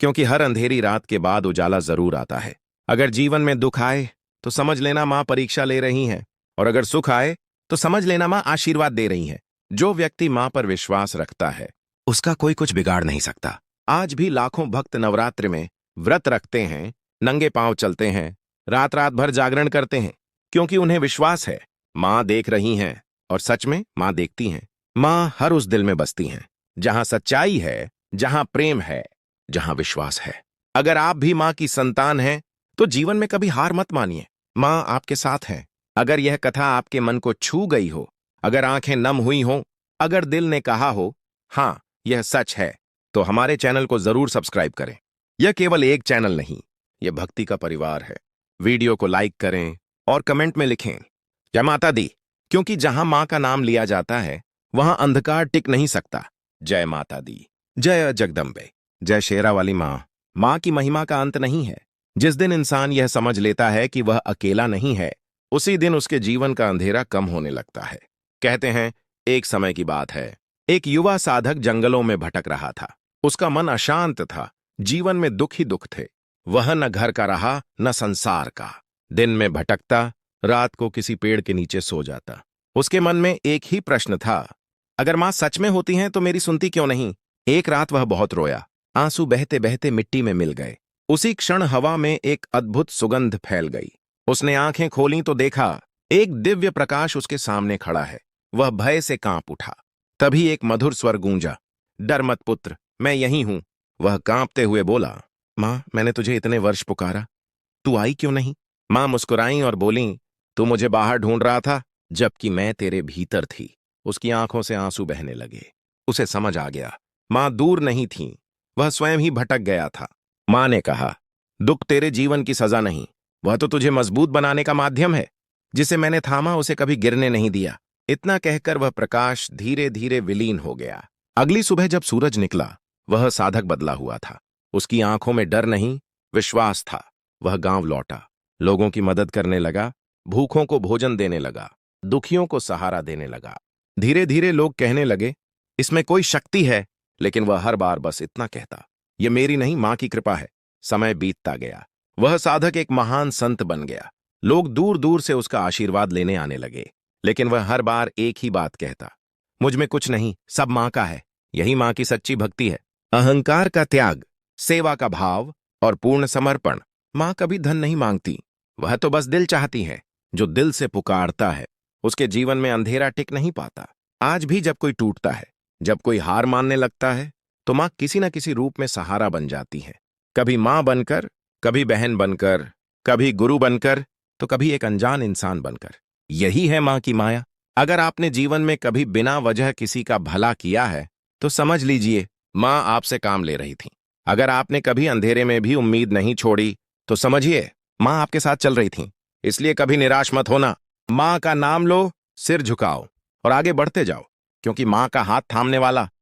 क्योंकि हर अंधेरी रात के बाद उजाला जरूर आता है। अगर जीवन में दुख आए तो समझ लेना माँ परीक्षा ले रही हैं, और अगर सुख आए तो समझ लेना माँ आशीर्वाद दे रही हैं। जो व्यक्ति माँ पर विश्वास रखता है उसका कोई कुछ बिगाड़ नहीं सकता। आज भी लाखों भक्त नवरात्र में व्रत रखते हैं, नंगे पांव चलते हैं, रात रात भर जागरण करते हैं, क्योंकि उन्हें विश्वास है माँ देख रही हैं, और सच में माँ देखती हैं। माँ हर उस दिल में बसती हैं जहां सच्चाई है, जहां प्रेम है, जहां विश्वास है। अगर आप भी माँ की संतान हैं तो जीवन में कभी हार मत मानिए। माँ आपके साथ है। अगर यह कथा आपके मन को छू गई हो, अगर आंखें नम हुई हों, अगर दिल ने कहा हो हाँ यह सच है, तो हमारे चैनल को जरूर सब्सक्राइब करें। यह केवल एक चैनल नहीं, यह भक्ति का परिवार है। वीडियो को लाइक करें और कमेंट में लिखें जय माता दी, क्योंकि जहां मां का नाम लिया जाता है वहां अंधकार टिक नहीं सकता। जय माता दी, जय जगदम्बे, जय शेरा वाली मां। मां की महिमा का अंत नहीं है। जिस दिन इंसान यह समझ लेता है कि वह अकेला नहीं है, उसी दिन उसके जीवन का अंधेरा कम होने लगता है। कहते हैं, एक समय की बात है, एक युवा साधक जंगलों में भटक रहा था। उसका मन अशांत था, जीवन में दुख ही दुख थे। वह न घर का रहा न संसार का। दिन में भटकता, रात को किसी पेड़ के नीचे सो जाता। उसके मन में एक ही प्रश्न था, अगर मां सच में होती हैं तो मेरी सुनती क्यों नहीं। एक रात वह बहुत रोया, आंसू बहते बहते मिट्टी में मिल गए। उसी क्षण हवा में एक अद्भुत सुगंध फैल गई। उसने आंखें खोलीं तो देखा, एक दिव्य प्रकाश उसके सामने खड़ा है। वह भय से कांप उठा। तभी एक मधुर स्वर गूंजा, डर मत पुत्र, मैं यहीं हूं। वह कांपते हुए बोला, मां मैंने तुझे इतने वर्ष पुकारा, तू आई क्यों नहीं। मां मुस्कुराई और बोली, तू मुझे बाहर ढूंढ रहा था, जबकि मैं तेरे भीतर थी। उसकी आंखों से आंसू बहने लगे। उसे समझ आ गया, मां दूर नहीं थी, वह स्वयं ही भटक गया था। मां ने कहा, दुख तेरे जीवन की सजा नहीं, वह तो तुझे मजबूत बनाने का माध्यम है। जिसे मैंने थामा उसे कभी गिरने नहीं दिया। इतना कहकर वह प्रकाश धीरे धीरे विलीन हो गया। अगली सुबह जब सूरज निकला, वह साधक बदला हुआ था। उसकी आंखों में डर नहीं, विश्वास था। वह गांव लौटा, लोगों की मदद करने लगा, भूखों को भोजन देने लगा, दुखियों को सहारा देने लगा। धीरे धीरे लोग कहने लगे, इसमें कोई शक्ति है, लेकिन वह हर बार बस इतना कहता, यह मेरी नहीं मां की कृपा है। समय बीतता गया, वह साधक एक महान संत बन गया। लोग दूर दूर से उसका आशीर्वाद लेने आने लगे, लेकिन वह हर बार एक ही बात कहता, मुझ में कुछ नहीं, सब मां का है। यही मां की सच्ची भक्ति है। अहंकार का त्याग, सेवा का भाव और पूर्ण समर्पण। मां कभी धन नहीं मांगती, वह तो बस दिल चाहती है। जो दिल से पुकारता है उसके जीवन में अंधेरा टिक नहीं पाता। आज भी जब कोई टूटता है, जब कोई हार मानने लगता है, तो मां किसी न किसी रूप में सहारा बन जाती है। कभी मां बनकर, कभी बहन बनकर, कभी गुरु बनकर, तो कभी एक अनजान इंसान बनकर। यही है मां की माया। अगर आपने जीवन में कभी बिना वजह किसी का भला किया है तो समझ लीजिए मां आपसे काम ले रही थी। अगर आपने कभी अंधेरे में भी उम्मीद नहीं छोड़ी तो समझिए मां आपके साथ चल रही थी। इसलिए कभी निराश मत होना। मां का नाम लो, सिर झुकाओ और आगे बढ़ते जाओ, क्योंकि मां का हाथ थामने वाला